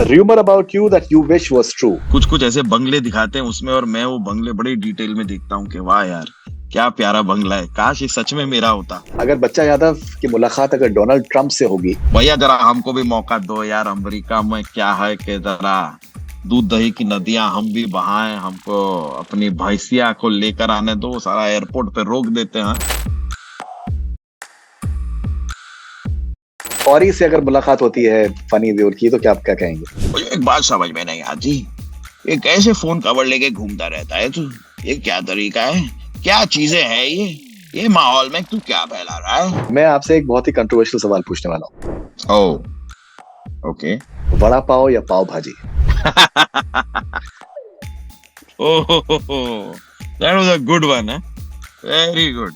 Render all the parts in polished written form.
rumor about you that you wish was true. कुछ कुछ ऐसे बंगले दिखाते हैं उसमें, और मैं वो बंगले बड़ी डिटेल में देखता हूँ कि वाह यार क्या प्यारा बंगला है, काश ये सच में मेरा होता। अगर बच्चा यादव की मुलाकात अगर डोनाल्ड ट्रंप से होगी, भैया जरा हमको भी मौका दो यार, अमेरिका में क्या है कि जरा दूध दही की नदियां हम भी बहाएं, हमको अपनी भैंसिया को लेकर आने दो, सारा एयरपोर्ट पे रोक देते हैं। और से अगर मुलाकात होती है फनी देओल की, तो क्या आप क्या कहेंगे? मुझे एक बात समझ में नहीं आती, ये कैसे फोन कवर लेके घूमता रहता है तू? ये क्या तरीका है, क्या चीजें हैं ये माहौल में तू क्या फैला रहा है? मैं आपसे एक बहुत ही कंट्रोवर्शियल सवाल पूछने वाला हूँ। Oh okay. वड़ा पाव या पाव भाजी? ओह that was a good one, huh? Very good.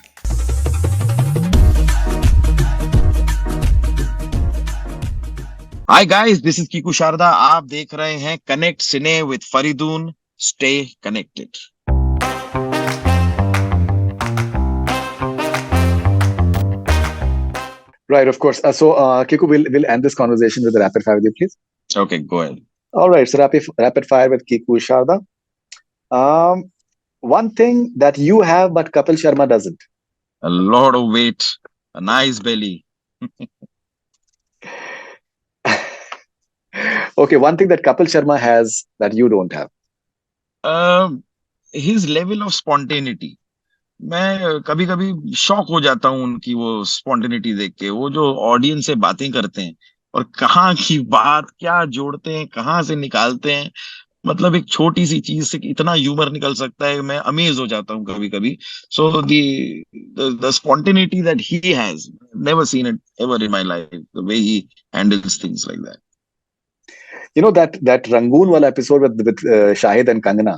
Hi guys, this is Kiku Sharda. आप देख रहे हैं connect cine with Faridoon. Stay connected. Right, of course. Kiku, we'll end this conversation with a rapid fire with you, please. Okay, go ahead. All right, so rapid fire with Kiku Sharda. One thing that you have but Kapil Sharma doesn't. A lot of weight, a nice belly. Okay, one thing that Kapil Sharma has that you don't have. His level of spontaneity. मैं कभी कभी shock हो जाता हूँ उनकी वो spontaneity देख के, वो जो ऑडियंस से बातें करते हैं और कहाँ की बात क्या जोड़ते हैं, कहाँ से निकालते हैं, मतलब एक छोटी सी चीज से इतना ह्यूमर निकल सकता है, मैं अमेज हो जाता हूँ कभी कभी. So the spontaneity that he has, never seen it ever in my life, the way he handles things like that. You know that Rangoon wala episode with Shahid and Kangana.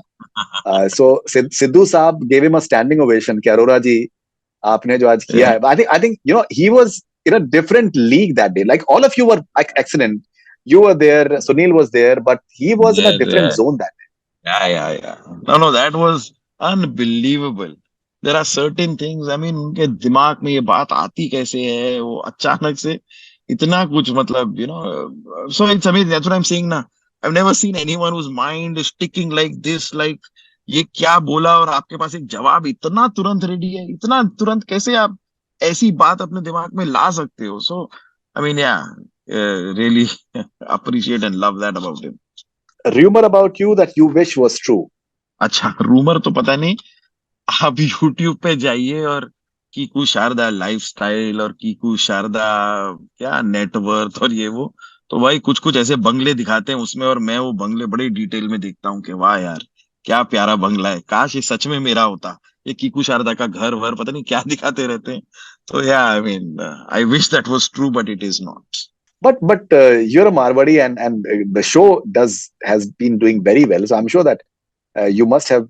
So Sidhu Saab gave him a standing ovation. कि अरोरा जी आपने जो आज किया है. I think you know he was in a different league that day. Like all of you were like excellent. You were there, Sunil was there, but he was in a different zone that day. Yeah. No, that was unbelievable. There are certain things, I mean, उनके दिमाग में ये बात आती कैसे है, वो अचानक से इतना कुछ, मतलब so it's amazing. That's what I'm saying ना. I've never seen anyone whose mind is sticking like this, like ये क्या बोला और आपके पास एक जवाब इतना तुरंत रेडी है, इतना तुरंत कैसे आप ऐसी बात अपने दिमाग में ला सकते हो? So I mean, yeah, really appreciate and love that about him. Rumor about you that you wish was true. अच्छा, रूमर तो पता नहीं, आप YouTube पे जाइए और कीकू शारदा लाइफस्टाइल और कीकू शारदा क्या नेटवर्थ और ये वो, तो भाई कुछ कुछ ऐसे बंगले दिखाते हैं उसमें, और मैं वो बंगले बड़ी डिटेल में देखता हूँ कि वाह यार क्या प्यारा बंगला है, काश ये सच में मेरा होता. ये कीकू शारदा का घर वर पता नहीं क्या दिखाते रहते हैं. तो या आई mean I wish that was true but it is not. But you're a Marwadi and the show has been doing very well. So I'm sure that you must have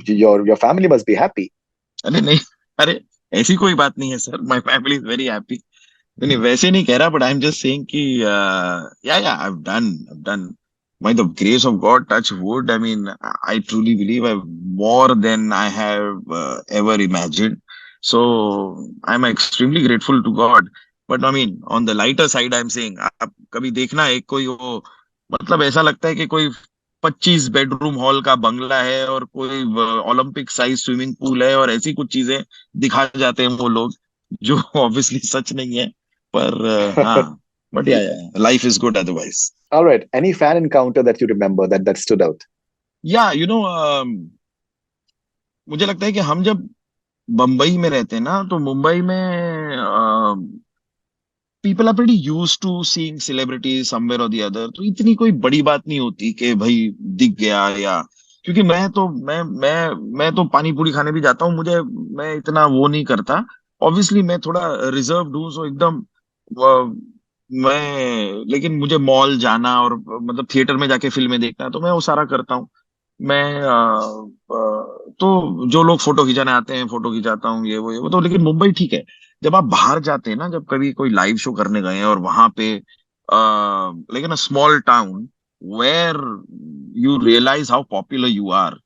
your family must be happy. अरे नहीं, अरे ऐसी कोई बात नहीं है sir, my family is very happy. नहीं वैसे नहीं कह रहा, but I am just saying कि या I have done by the grace of God, touch wood, I mean, I truly believe I've more than I have ever imagined. So I'm extremely grateful to God. But I mean, on the lighter side, I'm saying, आप कभी देखना एक कोई वो, मतलब ऐसा लगता है कि कोई 25 बेडरूम हॉल का बंगला है और कोई ओलंपिक साइज स्विमिंग पूल है और ऐसी कुछ चीजें दिखा जाते हैं वो लोग, जो ऑब्वियसली सच नहीं है, पर हाँ, but yeah, life is good otherwise. All right. Any fan encounter that you remember that stood out? Yeah, मुझे लगता है कि हम जब बम्बई में रहते हैं ना, तो मुंबई में people are pretty used to seeing celebrities somewhere or the other, तो इतनी कोई बड़ी बात नहीं होती कि भाई दिख गया, या क्योंकि मैं तो पानी पूरी खाने भी जाता हूँ, मैं इतना वो नहीं करता. ऑब्वियसली मैं थोड़ा रिजर्व्ड हूँ, सो एकदम मैं, लेकिन मुझे मॉल जाना और मतलब थिएटर में जाके फिल्में देखना, तो मैं वो सारा करता हूँ. मैं तो जो लोग फोटो खिंचाने आते हैं फोटो खिंचाता हूँ, ये वो तो. लेकिन मुंबई ठीक है, जब आप बाहर जाते हैं ना, जब कभी कोई लाइव शो करने गए हैं और वहां पे लेकिन a small town where you realise how popular you are,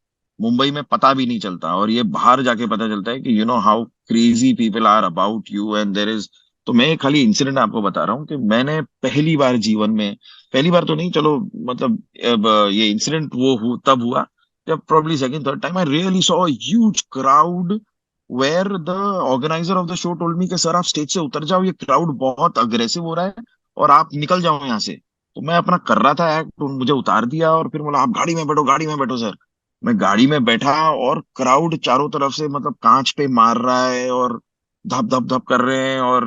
Mumbai में पता भी नहीं चलता, और ये बाहर जाके पता चलता है कि how crazy people are about you, and there is तो मैं एक खाली इंसिडेंट आपको बता रहा हूँ कि मैंने पहली बार जीवन में, पहली बार तो नहीं चलो, मतलब अब ये इंसिडेंट तब हुआ जब probably second third time I really saw a huge crowd where the organizer of the show told me कि सर आप स्टेज से उतर जाओ, ये क्राउड बहुत अग्रेसिव हो रहा है और आप निकल जाओ यहाँ से। तो मैं अपना कर रहा था एक्ट, तो मुझे उतार दिया और फिर बोला आप गाड़ी में बैठो, गाड़ी में बैठो सर। मैं गाड़ी में बैठा और क्राउड चारों तरफ से मतलब कांच पे मार रहा है और धप धप धप कर रहे हैं, और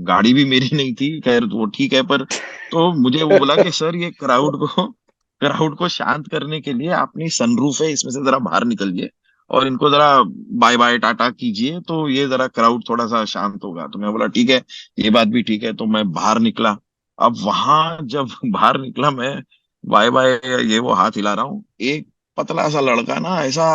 गाड़ी भी मेरी नहीं थी, खैर वो ठीक है, पर तो मुझे वो बोला कि सर ये क्राउड को शांत करने के लिए अपनी सनरूफ है इसमें से जरा बाहर निकलिए और इनको जरा बाय बाय टाटा कीजिए, तो ये जरा क्राउड थोड़ा सा शांत होगा। तो मैं बोला ठीक है, ये बात भी ठीक है, तो मैं बाहर निकला। अब वहां जब बाहर निकला मैं, बाय बाय ये वो हाथ हिला रहा हूँ, एक पतला सा लड़का ना ऐसा,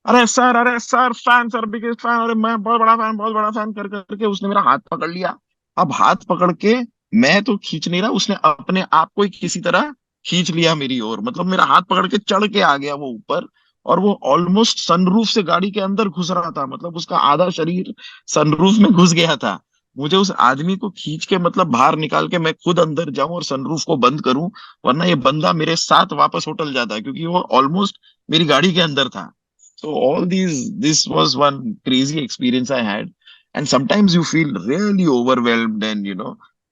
अरे sir fan sir, biggest fan, अरे मैं बहुत बड़ा फैन, बहुत बड़ा फैन कर करके उसने मेरा हाथ पकड़ लिया। अब हाथ पकड़ के मैं तो खींच नहीं रहा, उसने अपने आप को ही किसी तरह खींच लिया मेरी ओर, मतलब मेरा हाथ पकड़ के चढ़ के आ गया वो ऊपर। और वो ऑलमोस्ट सनरूफ से गाड़ी के अंदर घुस रहा था, मतलब उसका आधा शरीर सनरूफ में घुस गया था। मुझे उस आदमी को खींच के मतलब बाहर निकाल के मैं खुद अंदर जाऊं और सनरूफ को बंद करूं, वरना ये बंदा मेरे साथ वापस होटल जाता, क्योंकि वो ऑलमोस्ट मेरी गाड़ी के अंदर था। So all this was one crazy experience I had, and sometimes you feel really overwhelmed, and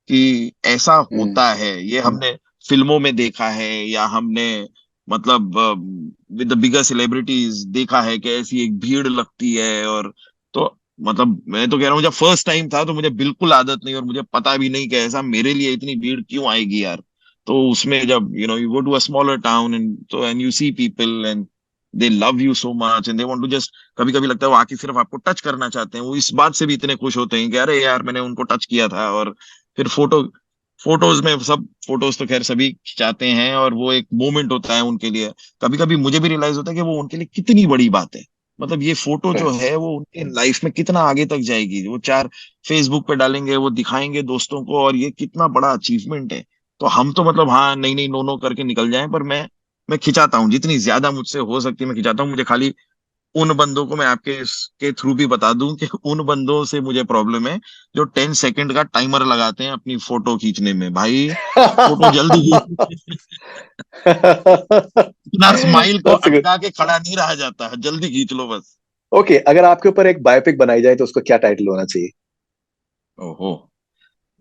कि ऐसा हम्म, होता है, ये हमने फिल्मों में देखा है या हमने मतलब विद द बिगर सेलिब्रिटीज देखा है कि ऐसी एक भीड़ लगती है। और तो मतलब मैं तो कह रहा हूँ, जब फर्स्ट टाइम था तो मुझे बिल्कुल आदत नहीं और मुझे पता भी नहीं कि ऐसा मेरे लिए इतनी भीड़ क्यों आएगी यार। तो उसमें जब you go to a smaller town and तो and you see people and they love you so much and they want to just, कभी कभी लगता है वो आके सिर्फ आपको टच करना चाहते हैं, वो इस बात से भी इतने खुश होते हैं कि अरे यार मैंने उनको टच किया था। और फिर फोटोज में सब, फोटोज तो खैर सभी खिंचाते हैं और वो एक मोमेंट होता है उनके लिए। कभी कभी मुझे भी रियलाइज होता है कि वो उनके लिए कितनी बड़ी बात है, मतलब ये फोटो जो है वो उनके लाइफ में कितना आगे तक जाएगी, वो चार फेसबुक पे डालेंगे, वो दिखाएंगे दोस्तों को, और ये कितना बड़ा अचीवमेंट है। तो हम तो मतलब हाँ नहीं नहीं नो नो करके निकल जाएं, पर मैं खिंचाता हूँ जितनी ज्यादा मुझसे हो सकती है, मैं खिंचाता हूँ। मुझे खाली उन बंदों को मैं आपके के थ्रू भी बता दूं कि उन बंदों से मुझे प्रॉब्लम है जो 10 सेकंड का टाइमर लगाते हैं अपनी फोटो खींचने में। भाई फोटो जल्दी खींच, इतना स्माइल को That's a good. अटका के खड़ा नहीं रहा जाता है, जल्दी खींच लो बस। ओके, अगर आपके ऊपर एक बायोपिक बनाई जाए तो उसको क्या टाइटल होना चाहिए? ओहो,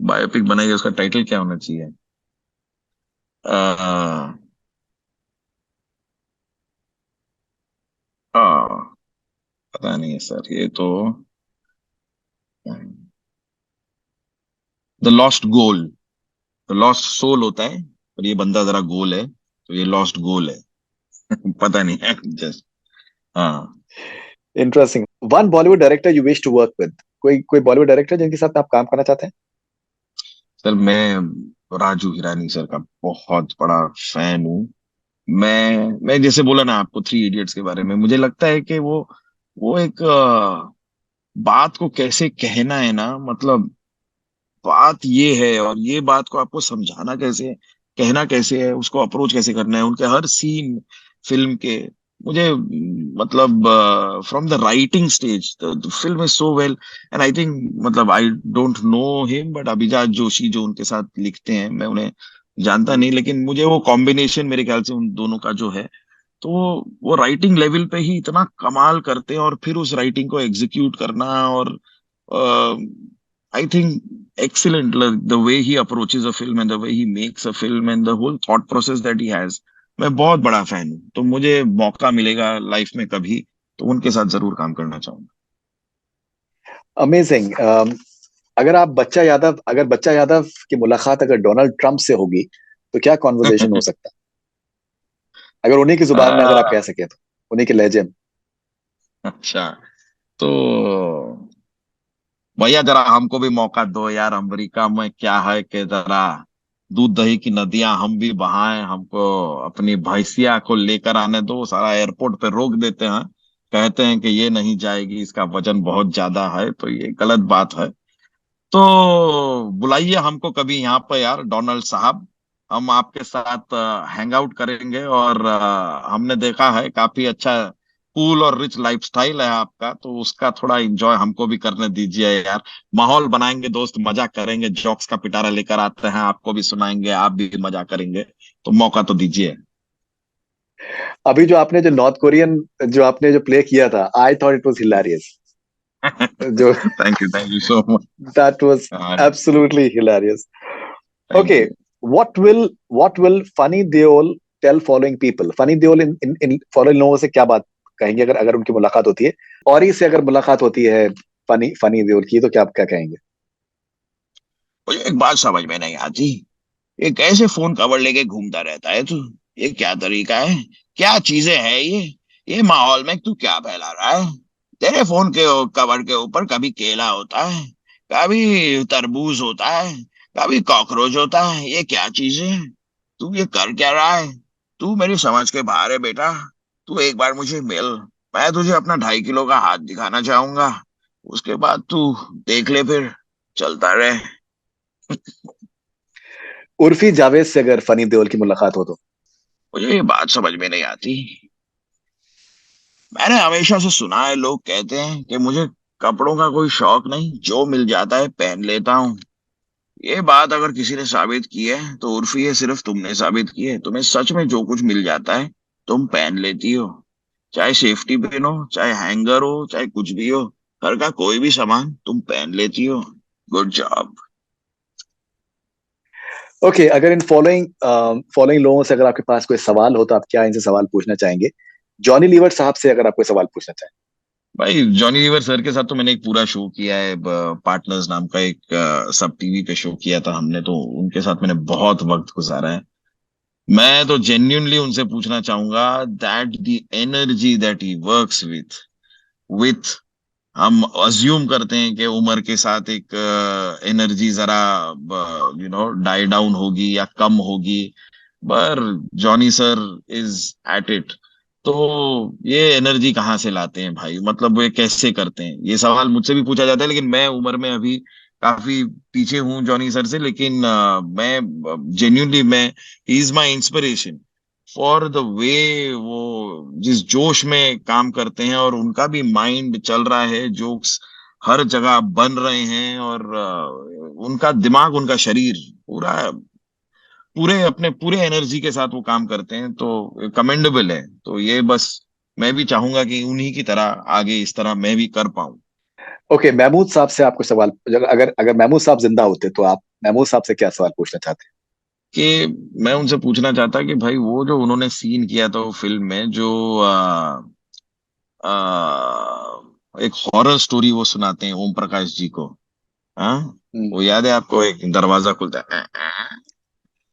बायोपिक बनाइए, उसका टाइटल क्या होना चाहिए? आ, आ, पता नहीं है सर, ये तो the lost goal, the lost soul होता है, पर ये बंदा जरा गोल है, तो ये लॉस्ट गोल है। पता नहीं है जस्ट। हाँ interesting. One Bollywood director you wish to work with, कोई कोई बॉलीवुड डायरेक्टर जिनके साथ आप काम करना चाहते हैं? सर, मैं राजू हिरानी सर का बहुत बड़ा फैन हूँ। मैं जैसे बोला ना आपको थ्री इडियट्स के बारे में, मुझे लगता है कि वो एक बात को कैसे कहना है ना, मतलब बात ये है और ये बात को आपको समझाना कैसे, कहना कैसे है, उसको अप्रोच कैसे करना है, उनके हर सीन फिल्म के, मुझे मतलब from the writing stage the film is so well. And I think मतलब I don't know him, but Abhijat Joshi जो उनके साथ लिखते हैं, मैं उन्हें जानता नहीं, लेकिन मुझे वो कॉम्बिनेशन मेरे ख्याल से उन दोनों का जो है, तो वो राइटिंग लेवल पे ही इतना कमाल करते हैं और फिर उस राइटिंग को एग्जीक्यूट करना, और I think excellent, like the way he approaches a film and the way he makes a film and the whole thought process that he has। मैं बहुत बड़ा फैन हूँ, तो मुझे मौका मिलेगा लाइफ में कभी तो उनके साथ जरूर काम करना चाहूंगा। अमेजिंग। अगर बच्चा यादव की मुलाकात अगर डोनाल्ड ट्रंप से होगी तो क्या कॉन्वर्सेशन हो सकता है? अगर उन्हीं की जुबान में अगर आप आ, कह सके तो, उन्हीं के लहजे में। अच्छा, तो भैया जरा हमको भी मौका दो यार, अमेरिका में क्या है कि जरा दूध दही की नदियां हम भी बहाएं, हमको अपनी भैंसिया को लेकर आने दो, सारा एयरपोर्ट पे रोक देते हैं, कहते हैं कि ये नहीं जाएगी, इसका वजन बहुत ज्यादा है, तो ये गलत बात है। तो बुलाइए हमको कभी यहाँ पे यार डोनाल्ड साहब, हम आपके साथ हैंग आउट करेंगे। और हमने देखा है काफी अच्छा कूल और रिच लाइफस्टाइल है आपका, तो उसका थोड़ा एंजॉय हमको भी करने दीजिए यार। माहौल बनाएंगे दोस्त, मजा करेंगे, जोक्स का पिटारा लेकर आते हैं, आपको भी सुनाएंगे, आप भी मजा करेंगे, तो मौका तो दीजिए। अभी जो आपने जो प्ले किया था, I thought it was hilarious. जो thank you so much. That was absolutely hilarious. Thank okay, you. What will Funny Deol tell following people? Funny Deol in following लोगों से क्या बात कहेंगे अगर अगर उनकी मुलाकात होती है? और इससे अगर मुलाकात होती है फनी फनी देओल की, तो क्या क्या कहेंगे? मुझे एक बात समझ में नहीं आती, ये कैसे फोन कवर लेके घूमता रहता है तू? ये क्या तरीका है? क्या चीजें है ये माहौल में तू क्या फैला रहा है? तेरे फोन के कवर के ऊपर कभी केला होता है, कभी तरबूज होता है, कभी कॉकरोच होता है, ये क्या चीजें है? तू ये कर क्या रहा है? तू मेरी समझ के बाहर है बेटा। तू एक बार मुझे मिल, मैं तुझे अपना 2.5 किलो का हाथ दिखाना चाहूंगा, उसके बाद तू देख ले, फिर चलता रहे। उर्फी जावेद से अगर फनी देओल की मुलाकात हो तो? मुझे ये बात समझ में नहीं आती। मैंने हमेशा से सुना है, लोग कहते हैं कि मुझे कपड़ों का कोई शौक नहीं, जो मिल जाता है पहन लेता हूँ। ये बात अगर किसी ने साबित की है तो उर्फी है, सिर्फ तुमने साबित की है। तुम्हें सच में जो कुछ मिल जाता है तुम पहन लेती हो, चाहे सेफ्टी पिन हो, चाहे हैंगर हो, चाहे कुछ भी हो, घर का कोई भी सामान तुम पहन लेती हो। Good job. ओके, अगर इन फॉलोइंग फॉलोइंग लोगों से अगर आपके पास कोई सवाल हो, तो आप क्या इनसे सवाल पूछना चाहेंगे? जॉनी लीवर साहब से अगर आप कोई सवाल पूछना चाहें। भाई जॉनी लीवर सर के साथ तो मैंने एक पूरा शो किया है, पार्टनर्स नाम का एक सब टीवी पे शो किया था हमने, तो उनके साथ मैंने बहुत वक्त गुजारा है। मैं तो जेन्युइनली उनसे पूछना चाहूंगा that the energy that he works with हम अज्यूम करते हैं कि उम्र के साथ एक एनर्जी जरा डाई डाउन होगी या कम होगी, पर Johnny sir is at it. तो ये एनर्जी कहाँ से लाते हैं भाई, मतलब वो ये कैसे करते हैं? ये सवाल मुझसे भी पूछा जाता है, लेकिन मैं उम्र में अभी काफी पीछे हूँ जॉनी सर से, लेकिन मैं जेन्युइनली मैं he is my inspiration for the way वो जिस जोश में काम करते हैं, और उनका भी माइंड चल रहा है, जोक्स हर जगह बन रहे हैं, और उनका दिमाग, उनका शरीर पूरा पूरे अपने पूरे एनर्जी के साथ वो काम करते हैं, तो कमेंडेबल है। तो ये बस मैं भी चाहूंगा कि उन्हीं की तरह आगे इस तरह मैं भी कर पाऊं। ओके, महमूद साहब से आपको सवाल, अगर अगर अगर महमूद साहब जिंदा होते तो आप महमूद साहब से क्या सवाल पूछना चाहते कि मैं उनसे पूछना चाहता कि भाई वो जो उन्होंने सीन किया था वो फिल्म में, जो एक हॉरर स्टोरी वो सुनाते हैं ओम प्रकाश जी को, हाँ, हैं? वो याद है आपको? एक दरवाजा खुलता है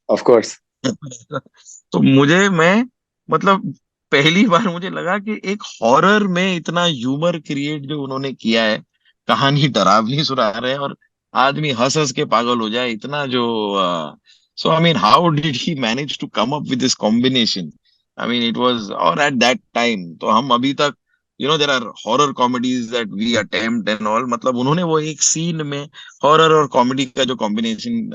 ऑफ कोर्स। तो मैं मतलब पहली बार मुझे लगा कि एक हॉरर में इतना ह्यूमर क्रिएट जो उन्होंने किया है, कहानी डरावनी सुना रहे हैं और आदमी हंस हंस के पागल हो जाए, इतना जो so I mean how did he manage to come up with this combination? I mean it was, और एट दैट टाइम तो हम अभी तक there are horror comedies that we attempt and all, मतलब उन्होंने वो एक सीन में हॉरर और कॉमेडी का जो कॉम्बिनेशन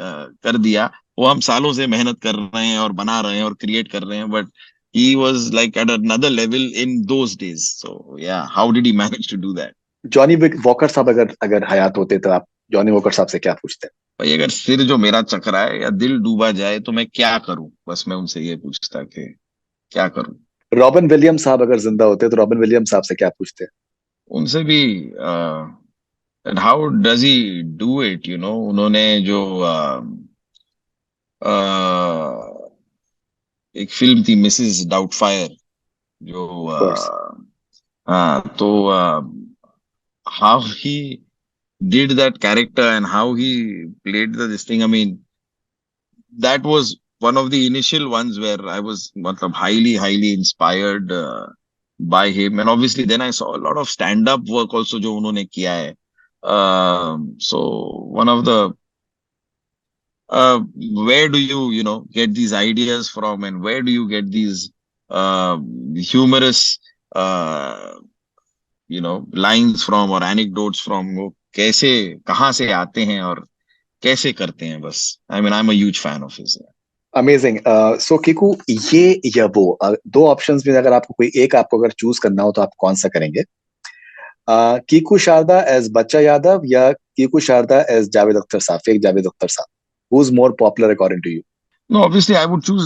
कर दिया, वो हम सालों से मेहनत कर रहे हैं और बना रहे हैं और क्रिएट कर रहे हैं, but he was like at another level in those days. So yeah, how did he manage to do that? Johnny walker साहब अगर अगर हयात होते तो आप जॉनी वॉकर साहब से क्या पूछते? भाई अगर सिर जो मेरा चकराए या दिल डूबा जाए तो मैं क्या करूं, बस मैं उनसे ये पूछता कि क्या करूं। रॉबिन विलियम्स साहब अगर जिंदा होते तो रॉबिन विलियम्स साहब से क्या पूछते? उनसे भी how does he do it, उन्होंने जो एक फिल्म थी मिसेस डाउटफायर, जो ऑफ कोर्स। हाँ, तो how he did that character and how he played this thing. I mean, that was one of the initial ones where I was matlab, highly inspired by him. And obviously, then I saw a lot of stand-up work also जो उन्होंने किया है. So one of the where do get these ideas from, and where do you get these humorous uh, lines from or anecdotes from? वो कैसे कहाँ से आते हैं और कैसे करते हैं? बस I mean I am a huge fan of his. Amazing. So Kiku, ये या वो, दो ऑप्शंस में अगर आपको कोई एक आपको अगर चूज करना हो तो आप कौन सा करेंगे? कीकू शारदा एज बच्चा यादव या Kiku Sharda as Javed Akhtar sahab, fake Javed Akhtar sahab? Who is more popular according to you? No, obviously, I would choose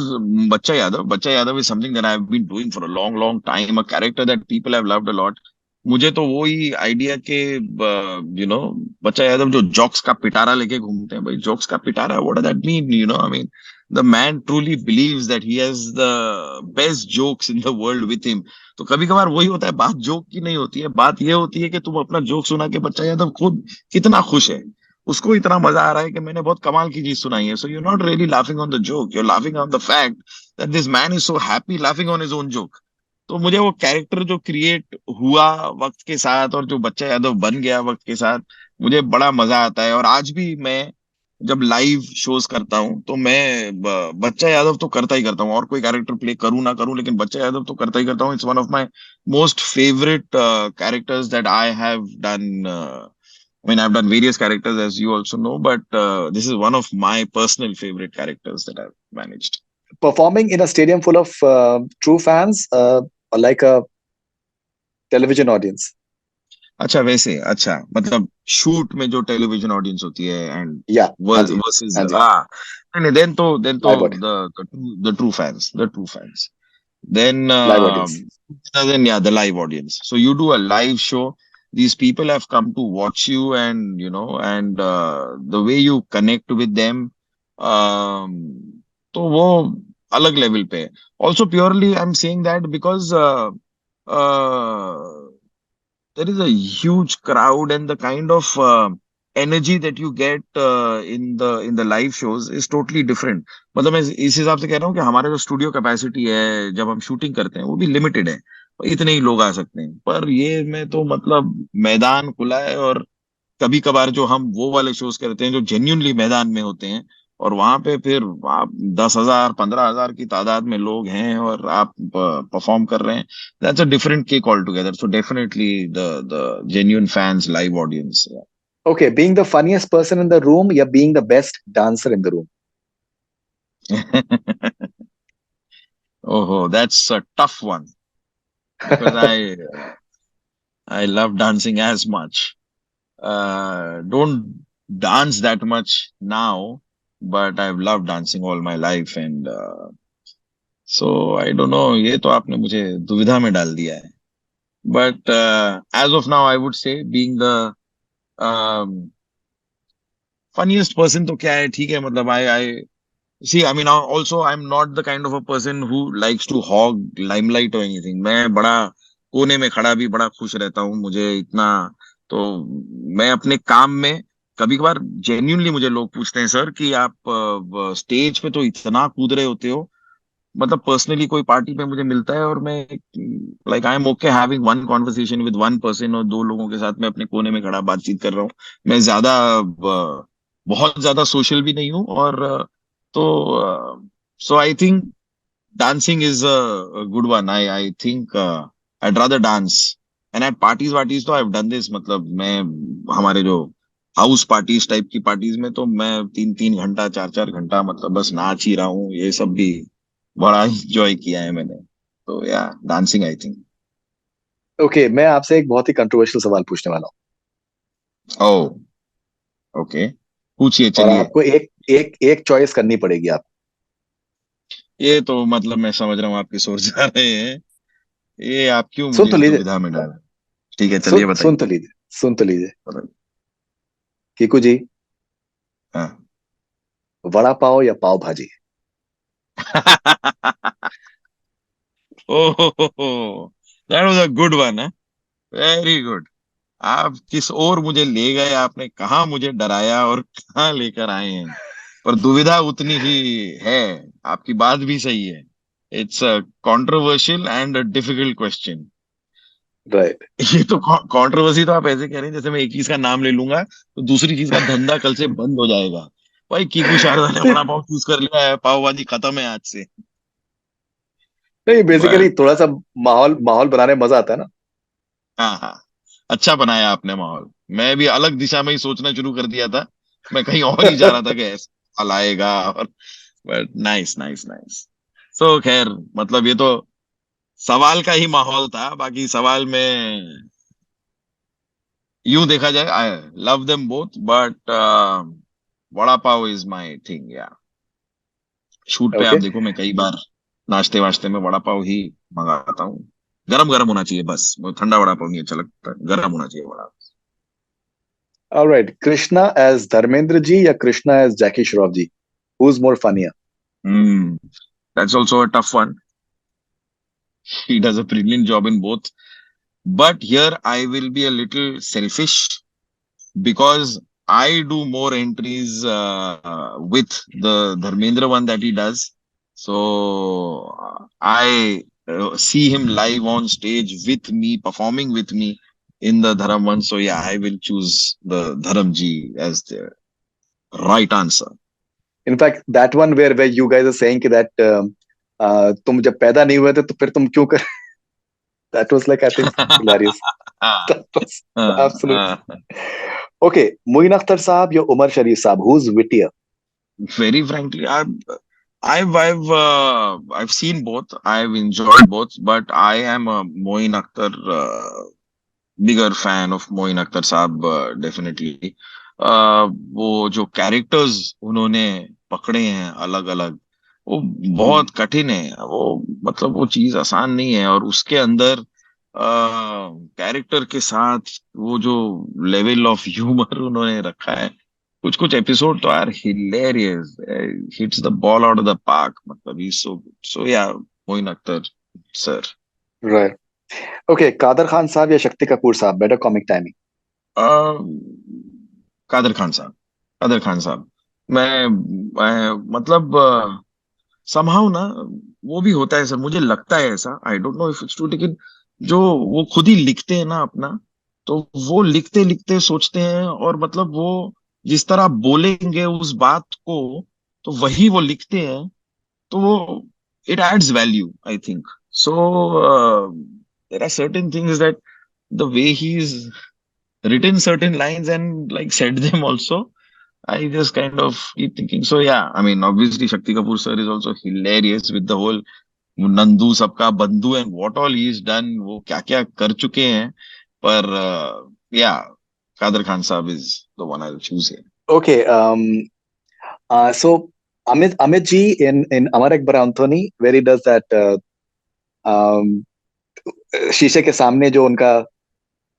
Bachcha Yadav. Bachcha Yadav is something that I've been doing for a long, long time. A character that people have loved a lot. मुझे तो वही idea के बच्चा यादव जो jocks का पिटारा लेके घूमते हैं, भाई जॉक्स का पिटारा, what does that mean? I mean the man truly believes that he has the best jokes in the world with him. तो कभी कभार वही होता है, बात जोक की नहीं होती है, बात ये होती है कि तुम अपना जोक सुना के बच्चा यादव खुद कितना खुश है, उसको इतना मजा आ रहा है कि मैंने बहुत कमाल की चीज सुनाई है। So you not really laughing on the joke, you are laughing on the fact that this man is so happy laughing on his own joke. तो मुझे वो कैरेक्टर जो क्रिएट हुआ वक्त के साथ और जो बच्चा यादव बन गया वक्त के साथ, मुझे बड़ा मजा आता है। और आज भी मैं जब लाइव शोज करता हूँ तो मैं बच्चा यादव तो करता ही करता हूँ, और कोई कैरेक्टर प्ले करूँ ना करूँ, लेकिन बच्चा यादव तो करता ही करता हूँ। It's one of my most favourite characters that I have done. I mean, I've done various characters, as you also know, but this is one of my personal favorite characters that I've managed. Performing in a stadium full of true fans, or like a television audience? अच्छा, वैसे अच्छा मतलब shoot में जो television audience होती है and Yeah, हाँ जी, versus हाँ जी, नहीं, देन तो live audience, the true fans then live audience. then yeah, the live audience. So you do a live show, these people have come to watch you, and the way you connect with them, um तो वो अलग level पे है। Also purely I'm saying that because uh, there is a huge crowd, and the kind of energy that you get in the live shows is totally different। मतलब मैं इस हिसाब से कह रहा हूँ कि हमारा जो स्टूडियो कैपेसिटी है जब हम शूटिंग करते हैं वो भी लिमिटेड है, इतने ही लोग आ सकते हैं। पर ये में तो मतलब मैदान खुला है, और कभी कभार जो हम वो वाले शोज करते हैं जो जेन्युइनली मैदान में होते हैं, और वहां पे फिर आप 10,000 15,000 की तादाद में लोग हैं और आप परफॉर्म कर रहे हैं, that's a different cake all together. So definitely the genuine fans, live audience. Okay, being the funniest person in the room, या being the best dancer in the room? Oh, that's a tough one because I love dancing as much. Don't dance that much now, but I've loved dancing all my life, and so I don't know, ये तो आपने मुझे दुविधा में डाल दिया है। But as of now, I would say being the um, funniest person तो क्या है, ठीक है, मतलब I see, I mean, also I'm not the kind of a person who likes to hog limelight or anything। मैं बड़ा कोने में खड़ा भी बड़ा खुश रहता हूँ, मुझे इतना तो मैं अपने काम में कभी कभार जेन्युइनली मुझे लोग पूछते हैं, सर कि आप स्टेज पे तो इतना कूद रहे होते हो। मतलब पर्सनली कोई पार्टी पे मुझे मिलता है और मैं like I am okay having one conversation with one person, और दो लोगों के साथ मैं अपने कोने में खड़ा बातचीत कर रहा हूँ। मैं ज्यादा बहुत ज्यादा सोशल भी नहीं हूँ, और तो so I think dancing is a good one। I think I'd rather dance, and at parties वार्टीज तो I've done this। मतलब मैं हमारे जो हाउस पार्टीज टाइप की पार्टीज में तो मैं 3-3 घंटा 4-4 घंटा मतलब बस नाच ही रहा हूँ, ये सब भी बड़ा एंजॉय किया है मैंने। तो या डांसिंग आई थिंक। Okay, मैं आपसे एक बहुत ही कंट्रोवर्शियल सवाल पूछने वाला हूँ, ओ ओके, पूछिए और चलिए। आपको एक एक एक चॉइस करनी पड़ेगी आप। ये तो मतलब मैं समझ रहा हूँ आपकी सोच जा रहे हैं, ये आप क्यों सुन मुझे तो इस लीजिए, दुविधा में डाल रहे हैं? ठीक है, चलिए सुन बताइए। तो लीजिए, सुन तो लीजिए। बताइए। कीकू जी, हाँ। वड़ा पाव या pav bhaji? Oh, that was a good one है, वेरी गुड। आप किस ओर मुझे ले गए, आपने कहाँ मुझे डराया और कहाँ लेकर आए हैं। पर दुविधा उतनी ही है, आपकी बात भी सही है। It's a controversial and a difficult question. Right. ये तो कंट्रोवर्सी तो आप ऐसे कह रहे हैं जैसे मैं एक चीज का नाम ले लूंगा तो दूसरी चीज का धंधा कल से बंद हो जाएगा। भाई कीकू शारदा ने नहीं, बड़ा पाव चूज कर लिया है, पाव भाजी खत्म है आज से। नहीं, बेसिकली बट थोड़ा सा माहौल माहौल बनाने में मजा आता है ना। हाँ हाँ, अच्छा बनाया आपने माहौल। मैं भी अलग दिशा में ही सोचना शुरू कर दिया था, मैं कहीं और ही जा रहा था कि ऐसा हाल आएगा, और बट नाइस नाइस नाइस. सो खैर, मतलब ये तो सवाल का ही माहौल था. बाकी सवाल में यूं देखा जाए, I love them both, but vada pav is my thing. या शूट पे आप Okay. देखो, मैं कई बार नाश्ते वाश्ते में वड़ा पाव ही मंगाता हूँ. गरम गरम होना चाहिए बस, वो ठंडा वड़ा पाव नहीं अच्छा लगता, गरम होना चाहिए vada. All right. Krishna as Dharmendra ji या Krishna as Jackie Shroff ji? Who's more funnier? Hmm, that's also a tough one. He does a brilliant job in both. But here I will be a little selfish because I do more entries with the Dharmendra one that he does. So I see him live on stage with me, performing with me in the Dharam one. So yeah, I will choose the Dharam Ji as the right answer. In fact, that one where you guys are saying कि that तुम जब पैदा नहीं हुए थे तो फिर तुम क्यों कर? That was like I think hilarious. That was absolute. Okay, Muin Akhtar साहब या उमर शरीफ साहब? Who's wittier? Very frankly, I've seen both. I've enjoyed both, but I am a Moin Akhtar bigger fan of Moin Akhtar साहब, definitely. वो जो characters उन्होंने पकड़े हैं अलग अलग, वो बहुत कठिन है. वो मतलब वो चीज आसान नहीं है, और उसके अंदर कैरेक्टर के साथ वो जो लेवल ऑफ ह्यूमर उन्होंने रखा है, कुछ कुछ एपिसोड तो यार hilarious, hits the ball out of the park. मतलब he so good. So yeah, Moin Akhtar sir. Right. Okay, Kader Khan sahab या शक्ति कपूर साहब? Better comic timing. Kader Khan साहब. कादर खान साहब. मैं मतलब समहाउ ना, वो भी होता है सर, मुझे लगता है ऐसा, आई don't know if it's true, लेकिन जो वो खुद ही लिखते हैं ना अपना, तो वो लिखते लिखते सोचते हैं, और मतलब वो जिस तरह बोलेंगे उस बात को, तो वही वो लिखते हैं. तो वो it adds value, I think. So there are certain things that the way he is written certain lines and like said them also, I just kind of keep thinking. So yeah, I mean, obviously Shakti Kapoor sir is also hilarious with the whole Nandu सबका बंधु and what all he is done, वो क्या क्या कर चुके हैं. पर या, कादर खान साहब is the one I will choose here. Okay, so Amit ji in Amar Akbar Anthony, where he does that um, शीशे के सामने जो उनका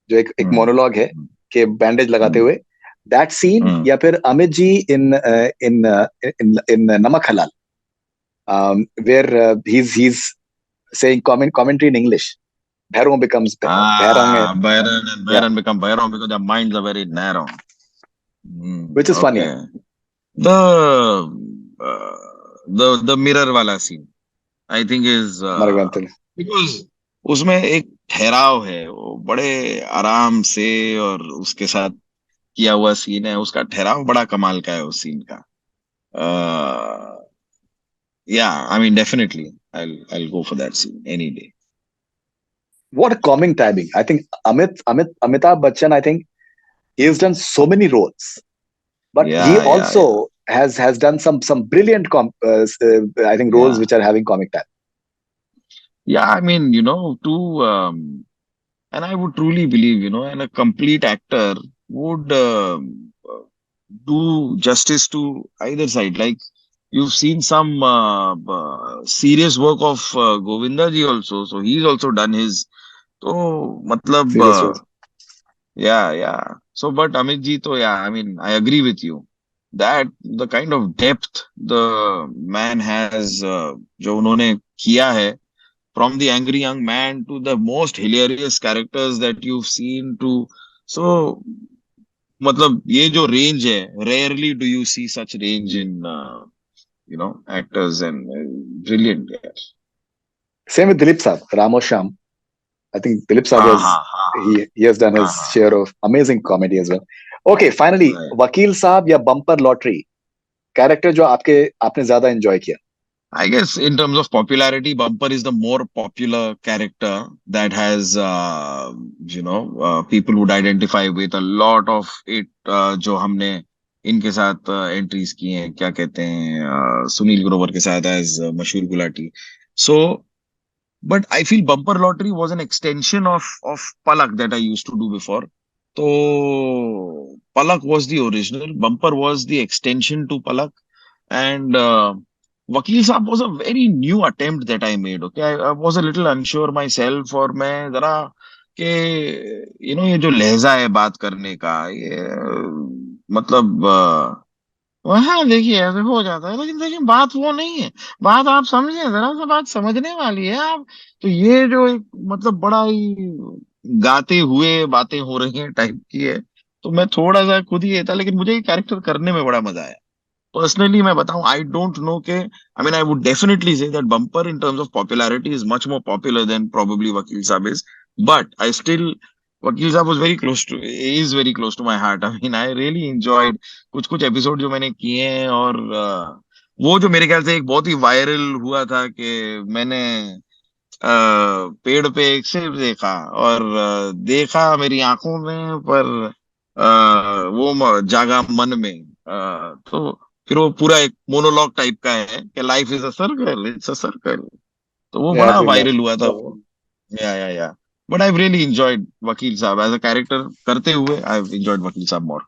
जो एक मोनोलॉग है कि बैंडेज लगाते हुए, दैट सीन, या फिर अमित जी इन इन इन नमक हलाल, where he's saying commentary in English. Bhairong becomes Bhairong, Byron and yeah, Byron become Byron because their minds are very narrow. which is funnier. Okay. The the mirror वाला scene, I think is Amarak Anthony. because उसमें एक ठहराव है, वो बड़े आराम से, और उसके साथ किया हुआ सीन है, उसका ठहराव बड़ा कमाल का है उस सीन का. या I mean definitely I'll go for that scene any day. What a comic timing! I think Amitabh Bachchan. I think he has done so many roles, but he Yeah. also has done some brilliant I think roles Yeah. which are having comic time. Yeah, I mean, to and I would truly believe, and a complete actor would do justice to either side. Like you've seen some serious work of Govinda ji also, so he's also done his. So, matlab, Serious roles. yeah. So, but Amit ji, to yeah, I mean, I agree with you that the kind of depth the man has, जो उन्होंने किया है, from the angry young man to the most hilarious characters that you've seen to, so मतलब ये जो range है, rarely do you see such range in actors, and brilliant. Yeah. Same with Dilip Saab, Ramo Sham. I think Dilip Saab हाँ has हाँ हाँ he has done हाँ his हाँ. share of amazing comedy as well. Okay, finally, Right. Vakil Saab या Bumper Lottery character जो आपने ज्यादा enjoy किया? I guess in terms of popularity, Bumper is the more popular character that has, people would identify with a lot of it. जो हमने इनके साथ entries की हैं, क्या कहते हैं, सुनील ग्रोवर के साथ as Mashoor Gulati. So but I feel bumper lottery was an extension of Palak that I used to do before. तो Palak was the original, bumper was the extension to Palak. And Vakil Sahab was a very new attempt that I made. Okay, I was a little unsure myself, और मैं जरा के ये जो लहजा है बात करने का, ये मतलब हाँ देखिए ऐसे हो जाता है, लेकिन देखिए बात वो नहीं है. बात आप समझे, जरा सा बात समझने वाली है आप. तो ये जो एक मतलब बड़ा ही गाते हुए बातें हो रही हैं टाइप की है. तो मैं थोड़ा सा खुद ही ये था, लेकिन मुझे ये कैरेक्टर करने में बड़ा मजा आया. पर्सनली मैं बताऊं, आई डोंट नो के, I mean I would definitely say that Bumper in terms of popularity is much more popular than probably Vakil sahab is. But I still, Vakil sahab was very close to, is very close to my heart. I mean I really enjoyed कुछ कुछ episode जो मैंने किए हैं. और वो जो मेरे ख्याल से एक बहुत ही वायरल हुआ था कि मैंने पेड़ पे एक सेब देखा, और देखा मेरी आंखों में, पर वो जागा मन में. तो फिर वो पूरा एक मोनोलॉग टाइप का है कि life is a circle, it's a circle. तो वो Yeah, I बड़ा think that. वायरल हुआ था वो. या बट आई रियली एंजॉयड वकील साहब एज अ कैरेक्टर करते हुए. आई एंजॉयड वकील साहब मोर.